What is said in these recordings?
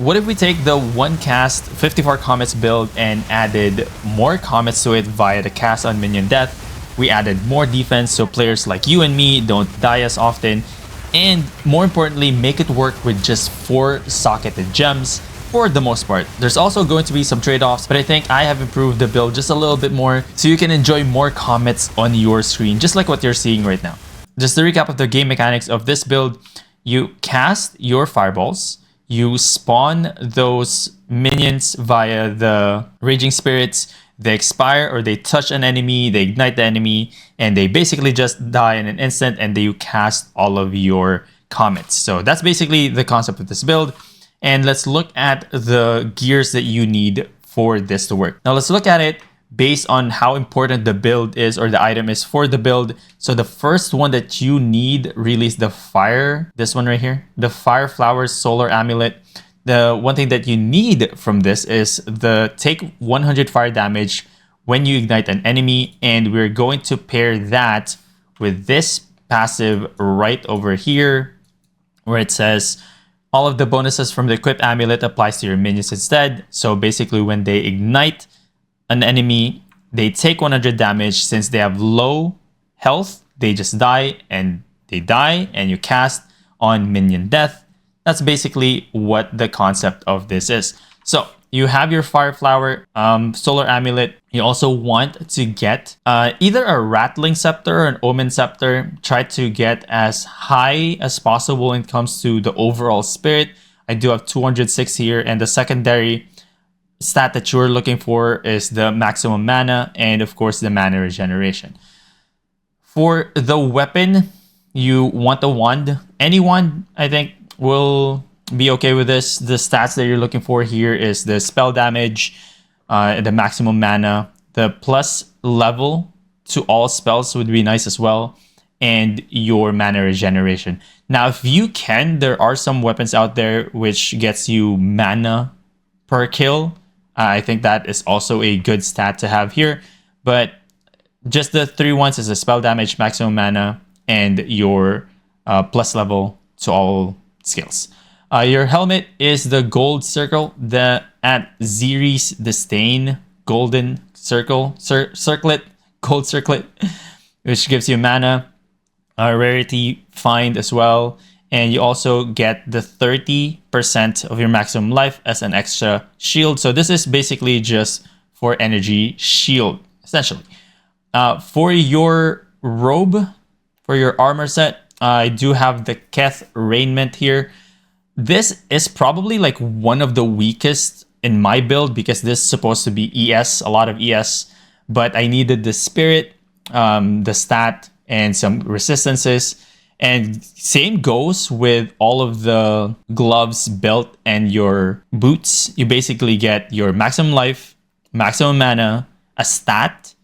what if we take the one cast 54 Comets build and added more Comets to it via the cast on minion death? We added more defense so players like you and me don't die as often, and more importantly, make it work with just 4 socketed gems for the most part. There's also going to be some trade-offs, but I think I have improved the build just a little bit more so you can enjoy more Comets on your screen, just like what you're seeing right now. Just to recap of the game mechanics of this build, you cast your fireballs, you spawn those minions via the Raging Spirits, they expire or they touch an enemy, they ignite the enemy, and they basically just die in an instant, and then you cast all of your Comets. So that's basically the concept of this build. And let's look at the gears that you need for this to work. Now let's look at it based on how important the build is, or the item is for the build. So the first one that you need really is the fire, this one right here, the Fire Flowers Solar Amulet. The one thing that you need from this is the take 100 fire damage when you ignite an enemy, and we're going to pair that with this passive right over here where it says all of the bonuses from the equipped amulet applies to your minions instead. So basically when they ignite an enemy, they take 100 damage. Since they have low health, they just die, and you cast on minion death. That's basically what the concept of this is. So you have your Fire Flower Solar Amulet. You also want to get either a Rattling Scepter or an Omen Scepter. Try to get as high as possible when it comes to the overall spirit. I do have 206 here, and the secondary stat that you're looking for is the maximum mana and of course the mana regeneration. For the weapon, you want the wand. Any wand, I think, will be okay with this. The stats that you're looking for here is the spell damage, the maximum mana, the plus level to all spells would be nice as well, and your mana regeneration. Now, if you can, there are some weapons out there which gets you mana per kill. I think that is also a good stat to have here, but just the 3 ones is the spell damage, maximum mana, and your plus level to all skills. Your helmet is the gold circle, the at Ziri's Disdain golden circlet, gold circlet, which gives you mana, rarity find as well, and you also get the 30% of your maximum life as an extra shield. So this is basically just for energy shield, essentially. For your robe, for your armor set, I do have the Keth Raiment here. This is probably like one of the weakest in my build because this is supposed to be ES, a lot of ES, but I needed the spirit, the stat, and some resistances. And same goes with all of the gloves, belt, and your boots. You basically get your maximum life, maximum mana, a stat,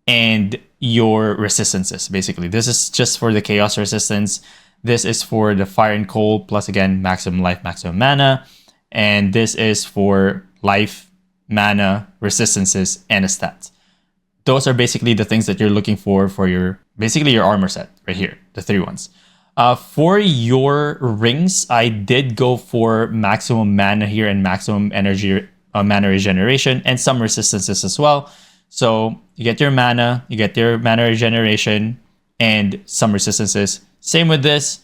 and your resistances. Basically, this is just for the chaos resistance. This is for the fire and cold, plus again, maximum life, maximum mana. And this is for life, mana, resistances, and a stat. Those are basically the things that you're looking for your, basically your armor set right here, the 3 ones. For your rings, I did go for maximum mana here and maximum energy, mana regeneration, and some resistances as well. So you get your mana, you get your mana regeneration, and some resistances. Same with this,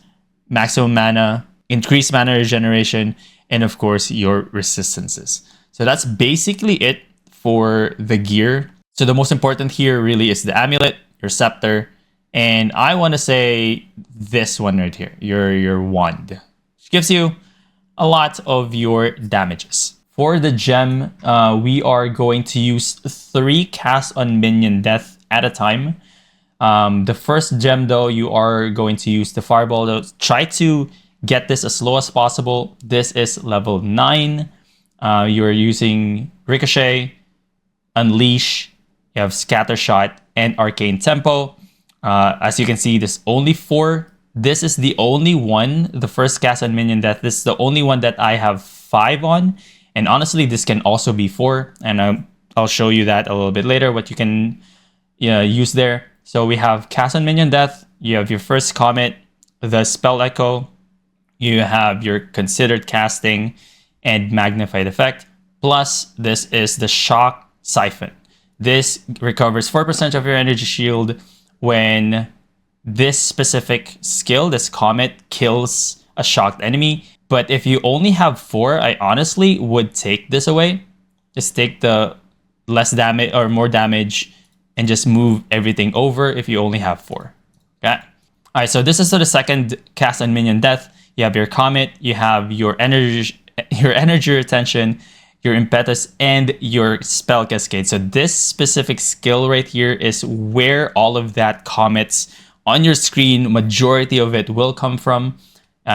maximum mana, increased mana regeneration, and of course your resistances. So that's basically it for the gear. So the most important here really is the amulet, your scepter, and I want to say this one right here, your wand, which gives you a lot of your damages. For the gem, we are going to use 3 casts on minion death at a time. The first gem though, you are going to use the fireball. Try to get this as low as possible. This is level 9. You're using Ricochet, Unleash, you have Scatter Shot, and Arcane Tempo. As you can see, there's only 4. This is the only one, the first cast on minion death. This is the only one that I have 5 on. And honestly, this can also be 4. And I'll show you that a little bit later, what you can use there. So we have cast on minion death. You have your first comet, the spell echo. You have your considered casting. and magnified effect. Plus, this is the shock siphon. This recovers 4% of your energy shield when this specific skill, this comet, kills a shocked enemy. But if you only have 4, I honestly would take this away. Just take the less damage or more damage and just move everything over if you only have 4. Okay. All right, so this is the second cast on minion death. You have your comet, you have your energy retention, your impetus, and your spell cascade. So this specific skill right here is where all of that comets on your screen, majority of it will come from.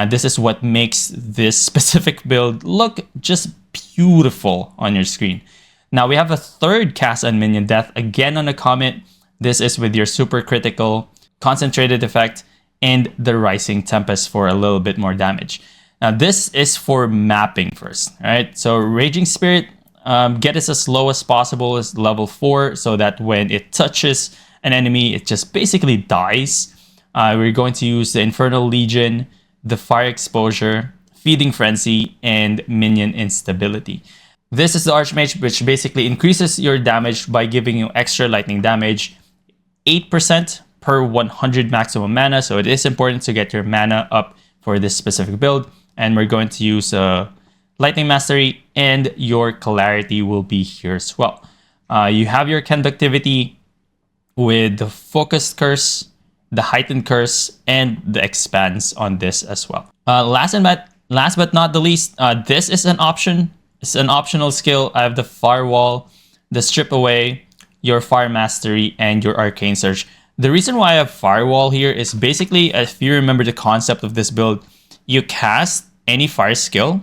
This is what makes this specific build look just beautiful on your screen. Now we have a third cast on minion death, again on a comet. This is with your super critical, concentrated effect, and the rising tempest for a little bit more damage. Now this is for mapping first, right? So Raging Spirit, get it as low as possible, as level 4, so that when it touches an enemy, it just basically dies. We're going to use the Infernal Legion, the Fire Exposure, Feeding Frenzy, and Minion Instability. This is the Archmage, which basically increases your damage by giving you extra lightning damage, 8% per 100 maximum mana. So it is important to get your mana up for this specific build. And we're going to use Lightning Mastery, and your Clarity will be here as well. You have your Conductivity with the Focused Curse, the Heightened Curse, and the Expanse on this as well. Last but not the least, this is an option. It's an optional skill. I have the Firewall, the Strip Away, your Fire Mastery, and your Arcane Surge. The reason why I have Firewall here is basically, if you remember the concept of this build, you cast any fire skill,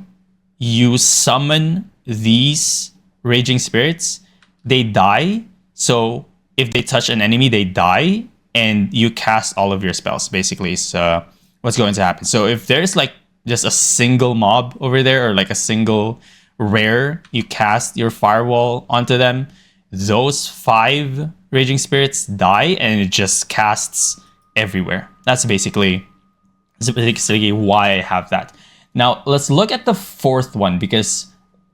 you summon these Raging Spirits, they die. So if they touch an enemy, they die, and you cast all of your spells, basically is what's going to happen. So if there's like just a single mob over there, or like a single rare, you cast your Firewall onto them, those 5 Raging Spirits die, and it just casts everywhere. That's basically why I have that. Now let's look at the fourth one, because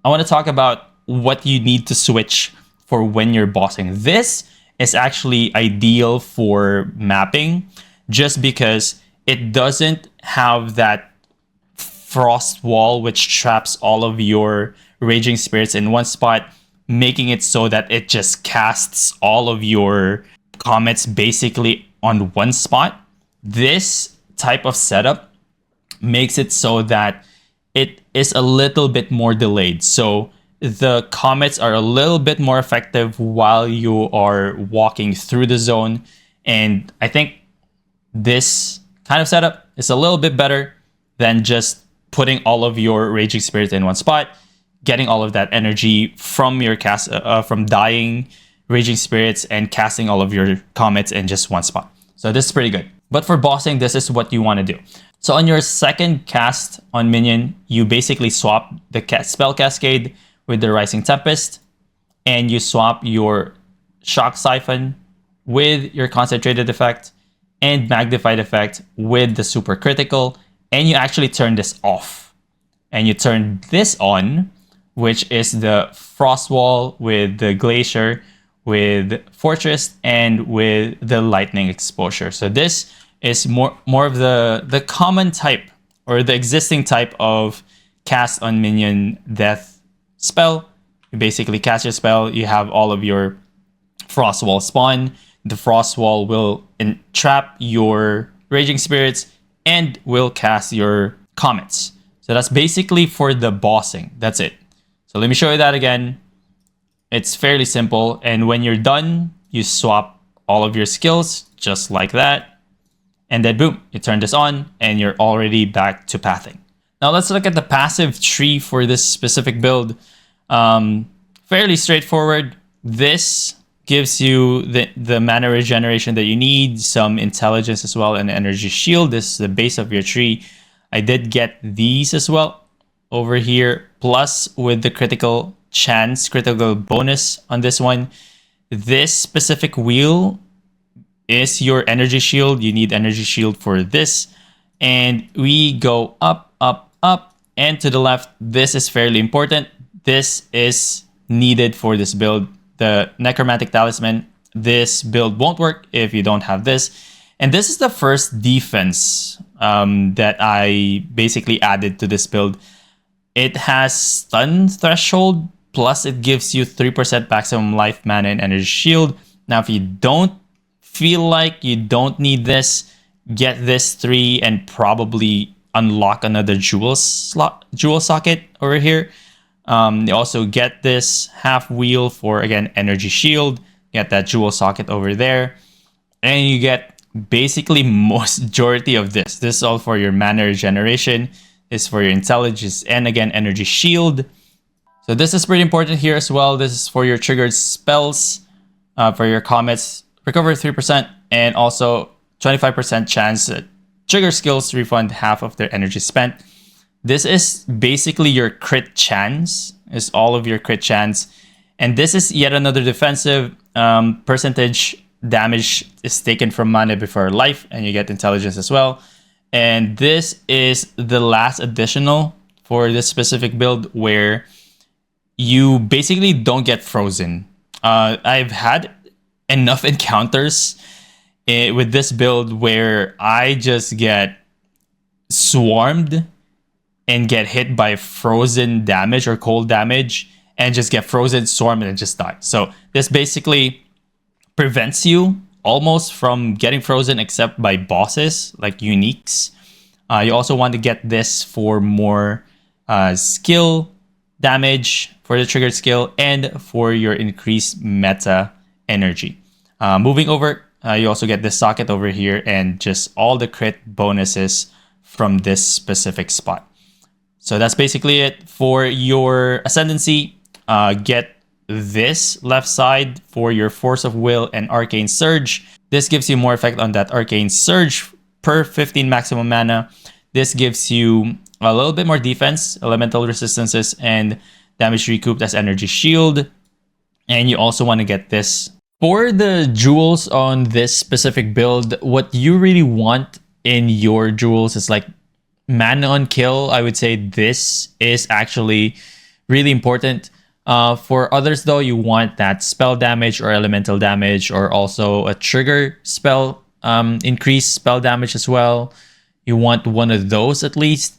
I want to talk about what you need to switch for when you're bossing. This is actually ideal for mapping, just because it doesn't have that frost wall which traps all of your Raging Spirits in one spot, making it so that it just casts all of your comets basically on one spot. This type of setup makes it so that it is a little bit more delayed. So the comets are a little bit more effective while you are walking through the zone. And I think this kind of setup is a little bit better than just putting all of your Raging Spirits in one spot, getting all of that energy from your cast, from dying Raging Spirits, and casting all of your comets in just one spot. So this is pretty good. But for bossing, this is what you want to do. So on your second cast on minion, you basically swap the spell cascade with the Rising Tempest, and you swap your Shock Siphon with your concentrated effect, and magnified effect with the super critical, and you actually turn this off. And you turn this on, which is the Frost Wall with the Glacier, with Fortress, and with the Lightning Exposure. So this is more of the common type, or the existing type of cast on minion death spell. You basically cast your spell, you have all of your Frost Wall spawn. The Frost Wall will entrap your Raging Spirits and will cast your comets. So that's basically for the bossing. That's it. So let me show you that again. It's fairly simple. And when you're done, you swap all of your skills just like that. And then boom, you turn this on and you're already back to pathing. Now let's look at the passive tree for this specific build. Fairly straightforward. This gives you the mana regeneration that you need, some intelligence as well, and energy shield. This is the base of your tree. I did get these as well over here, plus with the critical bonus on this one. This specific wheel is your energy shield. You need energy shield for this. And we go up, up, up, and to the left, this is fairly important. This is needed for this build. The Necromantic Talisman, this build won't work if you don't have this. And this is the first defense that I basically added to this build. It has stun threshold, plus it gives you 3% maximum life, mana, and energy shield. Now, if you don't feel like you don't need this, get this 3 and probably unlock another jewel socket over here. You also get this half wheel for, again, energy shield. Get that jewel socket over there. And you get basically majority of this. This is all for your mana regeneration. This is for your intelligence and, again, energy shield. So this is pretty important here as well. This is for your triggered spells. For your comets, recover 3% and also 25% chance that trigger skills refund half of their energy spent. This is basically your crit chance, is all of your crit chance. And this is yet another defensive. Percentage damage is taken from mana before life, and you get intelligence as well. And this is the last additional for this specific build where you basically don't get frozen. I've had enough encounters with this build where I just get swarmed and get hit by frozen damage or cold damage and just get frozen, swarmed, and just die. So this basically prevents you almost from getting frozen except by bosses like uniques. You also want to get this for more skill damage for the triggered skill and for your increased meta energy. Moving over, you also get this socket over here and just all the crit bonuses from this specific spot. So that's basically it for your Ascendancy. Get this left side for your Force of Will and Arcane Surge. This gives you more effect on that Arcane Surge per 15 maximum mana. This gives you a little bit more defense, elemental resistances, and damage recouped as energy shield. And you also want to get this. For the jewels on this specific build, what you really want in your jewels is like mana on kill. I would say this is actually really important. For others though, you want that spell damage or elemental damage, or also a trigger spell increased spell damage as well. You want one of those at least.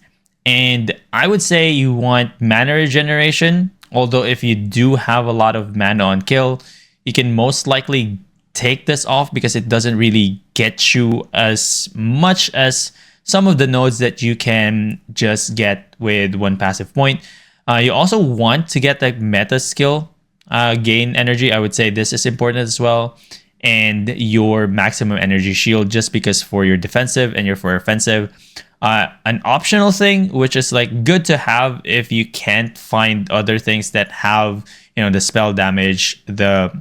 And I would say you want mana regeneration. Although if you do have a lot of mana on kill, you can most likely take this off because it doesn't really get you as much as some of the nodes that you can just get with one passive point. You also want to get the meta skill gain energy. I would say this is important as well. And your maximum energy shield, just because for your defensive and your for offensive. An optional thing, which is like good to have if you can't find other things that have, you know, the spell damage, the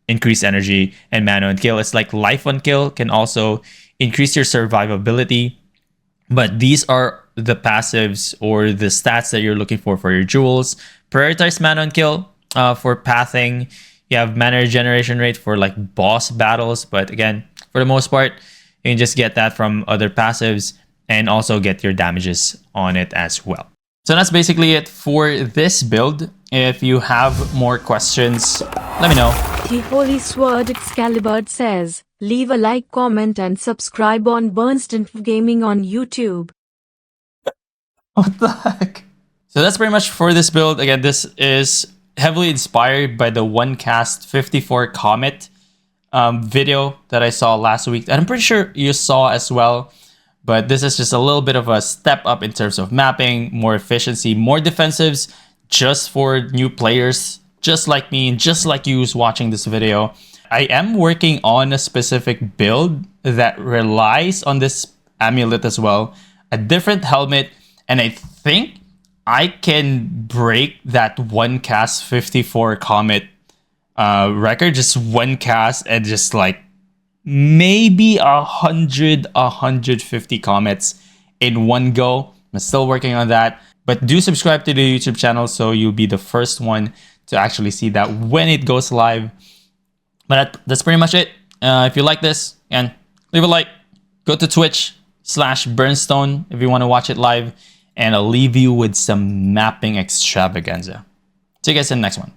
increased energy, and mana on kill. It's like life on kill can also increase your survivability. But these are the passives or the stats that you're looking for your jewels. Prioritize mana on kill for pathing. You have mana regeneration rate for like boss battles. But again, for the most part, you can just get that from other passives and also get your damages on it as well. So that's basically it for this build. If you have more questions, let me know. The Holy Sword Excalibur says, leave a like, comment, and subscribe on Bernstein Gaming on YouTube. What the heck? So that's pretty much for this build. Again, this is heavily inspired by the one cast 54 Comet video that I saw last week. And I'm pretty sure you saw as well. But this is just a little bit of a step up in terms of mapping, more efficiency, more defensives, just for new players, just like me and just like you who's watching this video. I am working on a specific build that relies on this amulet as well, a different helmet, and I think I can break that one cast 54 Comet record, just one cast, and just like maybe 150 comets in one go. I'm still working on that, but do subscribe to the YouTube channel so you'll be the first one to actually see that when it goes live. But that's pretty much it. If you like this, and leave a like, go to Twitch/Burnstone if you want to watch it live, and I'll leave you with some mapping extravaganza. See you guys in the next one.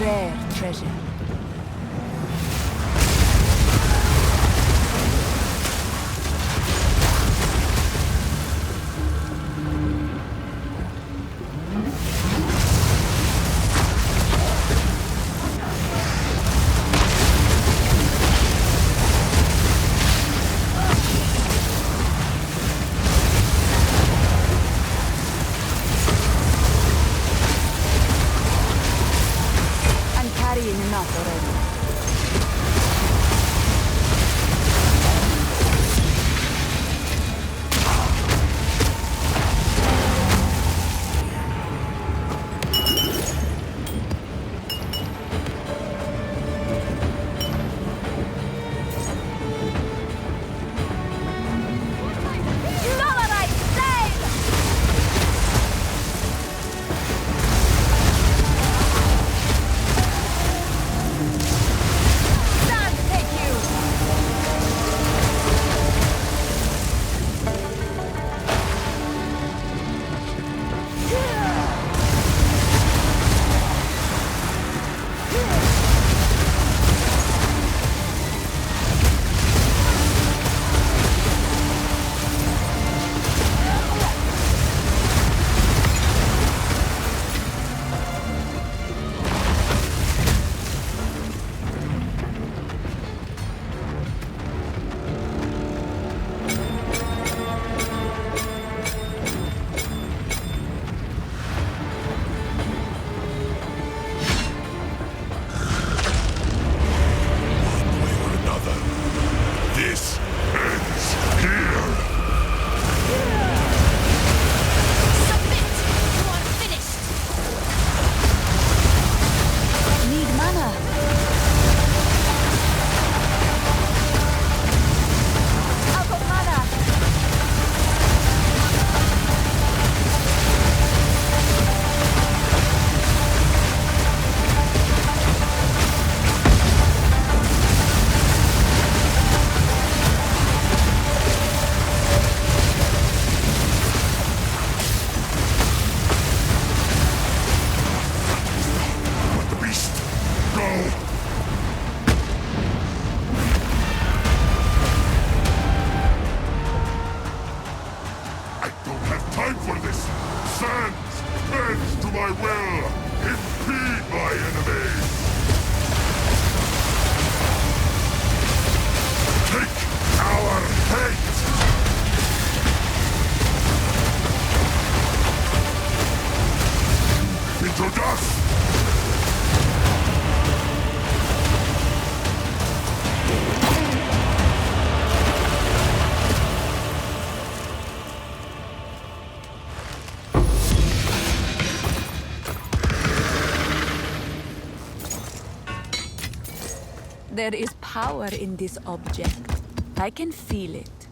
Rare treasure. Enough already. my will! Impede my enemies! Take our hate! Into dust! There is power in this object. I can feel it.